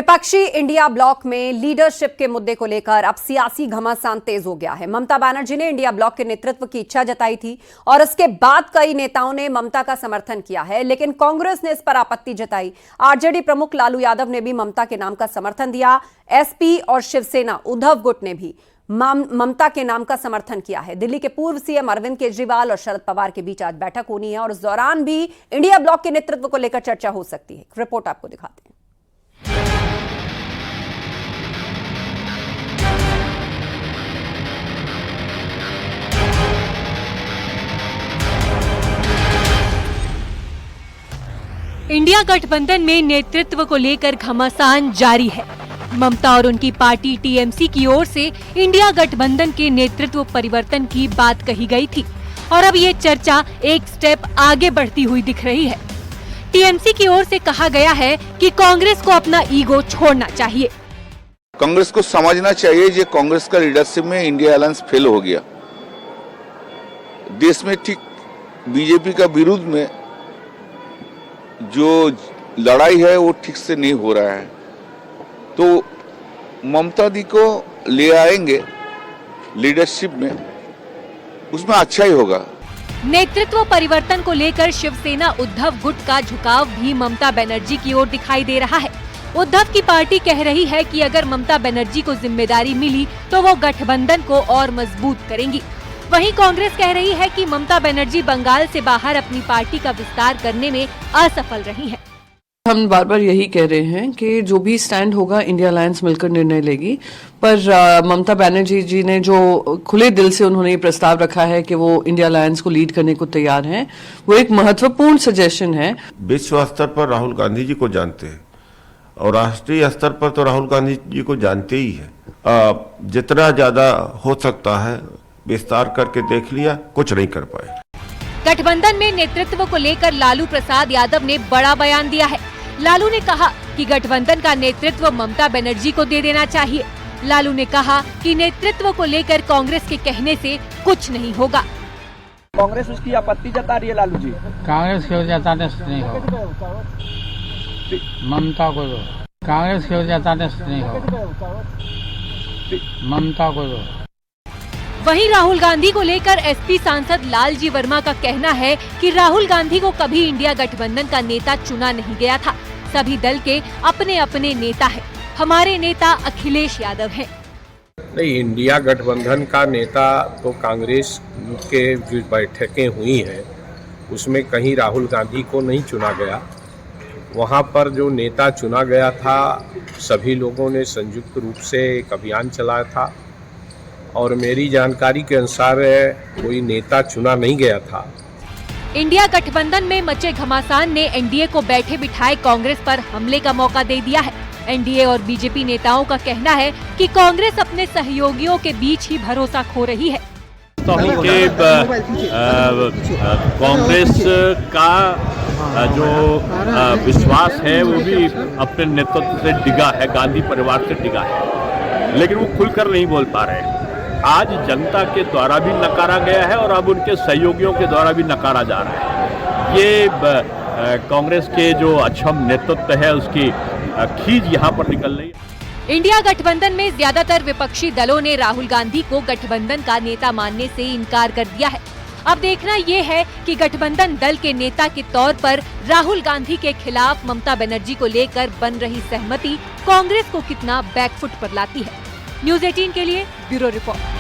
विपक्षी India block में leadership के मुद्दे को लेकर अब सियासी घमासान तेज हो गया है। ममता बनर्जी ने इंडिया ब्लॉक के नेतृत्व की इच्छा जताई थी और इसके बाद कई नेताओं ने ममता का समर्थन किया है, लेकिन कांग्रेस ने इस पर आपत्ति जताई। आरजेडी प्रमुख लालू यादव ने भी ममता के नाम का समर्थन दिया। एसपी और शिवसेना उद्धव गुट ने भी ममता के नाम का समर्थन किया है। दिल्ली के पूर्व सीएम अरविंद केजरीवाल और शरद पवार के बीच आज बैठक होनी है और इस दौरान भी इंडिया ब्लॉक के नेतृत्व को लेकर चर्चा हो सकती है। रिपोर्ट आपको दिखाते हैं। इंडिया गठबंधन में नेतृत्व को लेकर घमासान जारी है। ममता और उनकी पार्टी टीएमसी की ओर से इंडिया गठबंधन के नेतृत्व परिवर्तन की बात कही गई थी और अब ये चर्चा एक स्टेप आगे बढ़ती हुई दिख रही है। टीएमसी की ओर से कहा गया है कि कांग्रेस को अपना ईगो छोड़ना चाहिए। कांग्रेस को समझना चाहिए कि कांग्रेस का लीडरशिप में इंडिया अलायंस फेल हो गया। देश में ठीक बीजेपी का विरुद्ध में जो लड़ाई है वो ठीक से नहीं हो रहा है, तो ममता दी को ले आएंगे लीडरशिप में, उसमें अच्छा ही होगा। नेतृत्व परिवर्तन को लेकर शिवसेना उद्धव गुट का झुकाव भी ममता बनर्जी की ओर दिखाई दे रहा है। उद्धव की पार्टी कह रही है कि अगर ममता बनर्जी को जिम्मेदारी मिली तो वो गठबंधन को और मजबूत करेंगी। वहीं कांग्रेस कह रही है कि ममता बनर्जी बंगाल से बाहर अपनी पार्टी का विस्तार करने में असफल रही हैं। हम बार बार यही कह रहे हैं कि जो भी स्टैंड होगा इंडिया अलायंस मिलकर निर्णय लेगी, पर ममता बनर्जी जी ने जो खुले दिल से उन्होंने ये प्रस्ताव रखा है कि वो इंडिया अलायंस को लीड करने को तैयार हैं, वो एक महत्वपूर्ण सजेशन है। विश्व स्तर पर राहुल गांधी जी को जानते हैं और राष्ट्रीय स्तर पर तो राहुल गांधी जी को जानते ही है। जितना ज्यादा हो सकता है विस्तार करके देख लिया, कुछ नहीं कर पाए। गठबंधन में नेतृत्व को लेकर लालू प्रसाद यादव ने बड़ा बयान दिया है। लालू ने कहा कि गठबंधन का नेतृत्व ममता बनर्जी को दे देना चाहिए। लालू ने कहा कि नेतृत्व को लेकर कांग्रेस के कहने से कुछ नहीं होगा। कांग्रेस उसकी आपत्ति जता रही है। लालू जी कांग्रेस की जताने से नहीं होगा, ममता को दो। कांग्रेस की जताने से नहीं होगा, ममता को दो। वहीं राहुल गांधी को लेकर एसपी सांसद लालजी वर्मा का कहना है कि राहुल गांधी को कभी इंडिया गठबंधन का नेता चुना नहीं गया था। सभी दल के अपने अपने नेता हैं। हमारे नेता अखिलेश यादव हैं। नहीं, इंडिया गठबंधन का नेता तो कांग्रेस के जो बैठकें हुई हैं उसमें कहीं राहुल गांधी को नहीं चुना गया। वहाँ पर जो नेता चुना गया था, सभी लोगों ने संयुक्त रूप से एक अभियान चलाया था और मेरी जानकारी के अनुसार कोई नेता चुना नहीं गया था। इंडिया गठबंधन में मचे घमासान ने एनडीए को बैठे बिठाए कांग्रेस पर हमले का मौका दे दिया है। एनडीए और बीजेपी नेताओं का कहना है कि कांग्रेस अपने सहयोगियों के बीच ही भरोसा खो रही है। कांग्रेस का जो विश्वास है वो भी अपने नेतृत्व से डिगा है, गांधी परिवार से डिगा है, लेकिन वो खुलकर नहीं बोल पा रहे हैं। आज जनता के द्वारा भी नकारा गया है और अब उनके सहयोगियों के द्वारा भी नकारा जा रहा है। ये कांग्रेस के जो अक्षम नेतृत्व है उसकी खीज यहाँ पर निकल रही है। इंडिया गठबंधन में ज्यादातर विपक्षी दलों ने राहुल गांधी को गठबंधन का नेता मानने से इनकार कर दिया है। अब देखना ये है कि गठबंधन दल के नेता के तौर पर राहुल गांधी के खिलाफ ममता बनर्जी को लेकर बन रही सहमति कांग्रेस को कितना बैकफुट पर लाती है। न्यूज़ 18 के लिए ब्यूरो रिपोर्ट।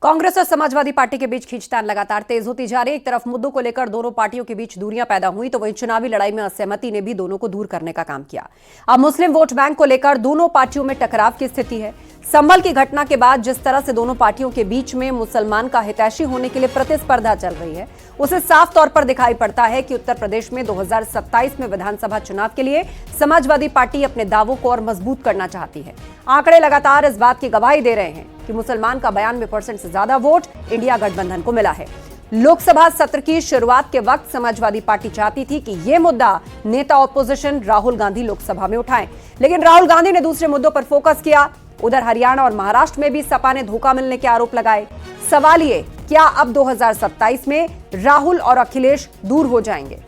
कांग्रेस और समाजवादी पार्टी के बीच खींचतान लगातार तेज होती जा रही है। एक तरफ मुद्दों को लेकर दोनों पार्टियों के बीच दूरियां पैदा हुई, तो वहीं चुनावी लड़ाई में असहमति ने भी दोनों को दूर करने का काम किया। अब मुस्लिम वोट बैंक को लेकर दोनों पार्टियों में टकराव की स्थिति है। संभल की घटना के बाद जिस तरह से दोनों पार्टियों के बीच में मुसलमान का हितैषी होने के लिए प्रतिस्पर्धा चल रही है, उसे साफ तौर पर दिखाई पड़ता है कि उत्तर प्रदेश में 2027 में विधानसभा चुनाव के लिए समाजवादी पार्टी अपने दावों को और मजबूत करना चाहती है। आंकड़े लगातार इस बात की गवाही दे रहे हैं कि मुसलमान का 92% से ज्यादा वोट इंडिया गठबंधन को मिला है। लोकसभा सत्र की शुरुआत के वक्त समाजवादी पार्टी चाहती थी कि यह मुद्दा नेता ऑपोजिशन राहुल गांधी लोकसभा में उठाएं, लेकिन राहुल गांधी ने दूसरे मुद्दों पर फोकस किया। उधर हरियाणा और महाराष्ट्र में भी सपा ने धोखा मिलने के आरोप लगाए। सवाल ये क्या अब 2027 में राहुल और अखिलेश दूर हो जाएंगे?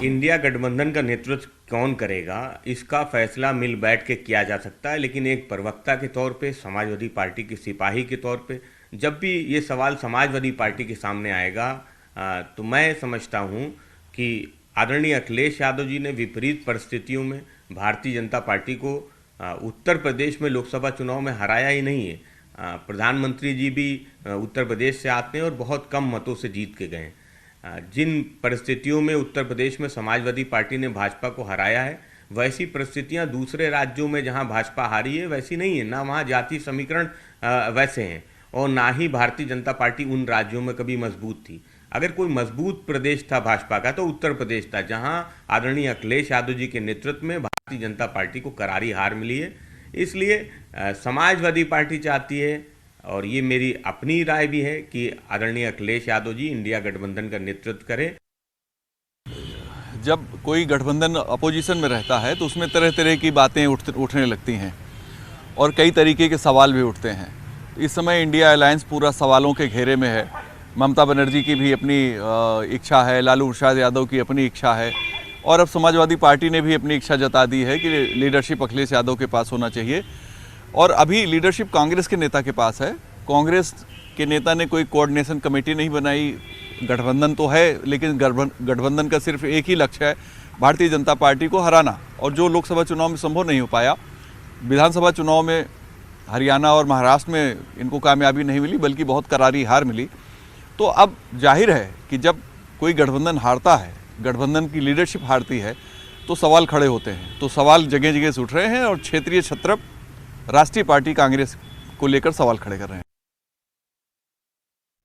इंडिया गठबंधन का नेतृत्व कौन करेगा, इसका फैसला मिल बैठ के किया जा सकता है, लेकिन एक प्रवक्ता के तौर पे, समाजवादी पार्टी के सिपाही के तौर पे, जब भी ये सवाल समाजवादी पार्टी के सामने आएगा तो मैं समझता हूँ कि आदरणीय अखिलेश यादव जी ने विपरीत परिस्थितियों में भारतीय जनता पार्टी को उत्तर प्रदेश में लोकसभा चुनाव में हराया ही नहीं है। प्रधानमंत्री जी भी उत्तर प्रदेश से आते हैं और बहुत कम मतों से जीत के गए। जिन परिस्थितियों में उत्तर प्रदेश में समाजवादी पार्टी ने भाजपा को हराया है, वैसी परिस्थितियां दूसरे राज्यों में जहां भाजपा हारी है वैसी नहीं है। ना वहां जाति समीकरण वैसे हैं और ना ही भारतीय जनता पार्टी उन राज्यों में कभी मजबूत थी। अगर कोई मजबूत प्रदेश था भाजपा का तो उत्तर प्रदेश था, जहां आदरणीय अखिलेश यादव जी के नेतृत्व में भारतीय जनता पार्टी को करारी हार मिली है। इसलिए समाजवादी पार्टी चाहती है, और ये मेरी अपनी राय भी है, कि आदरणीय अखिलेश यादव जी इंडिया गठबंधन का नेतृत्व करें। जब कोई गठबंधन अपोजिशन में रहता है तो उसमें तरह तरह की बातें उठने लगती हैं और कई तरीके के सवाल भी उठते हैं। इस समय इंडिया अलायंस पूरा सवालों के घेरे में है। ममता बनर्जी की भी अपनी इच्छा है, लालू प्रसाद यादव की अपनी इच्छा है, और अब समाजवादी पार्टी ने भी अपनी इच्छा जता दी है कि लीडरशिप अखिलेश यादव के पास होना चाहिए। और अभी लीडरशिप कांग्रेस के नेता के पास है। कांग्रेस के नेता ने कोई कोऑर्डिनेशन कमेटी नहीं बनाई। गठबंधन तो है, लेकिन गठबंधन का सिर्फ एक ही लक्ष्य है, भारतीय जनता पार्टी को हराना। और जो लोकसभा चुनाव में संभव नहीं हो पाया, विधानसभा चुनाव में हरियाणा और महाराष्ट्र में इनको कामयाबी नहीं मिली, बल्कि बहुत करारी हार मिली। तो अब जाहिर है कि जब कोई गठबंधन हारता है, गठबंधन की लीडरशिप हारती है, तो सवाल खड़े होते हैं। तो सवाल जगह जगह से उठ रहे हैं और क्षेत्रीय छत्रप राष्ट्रीय पार्टी कांग्रेस को लेकर सवाल खड़े कर रहे हैं।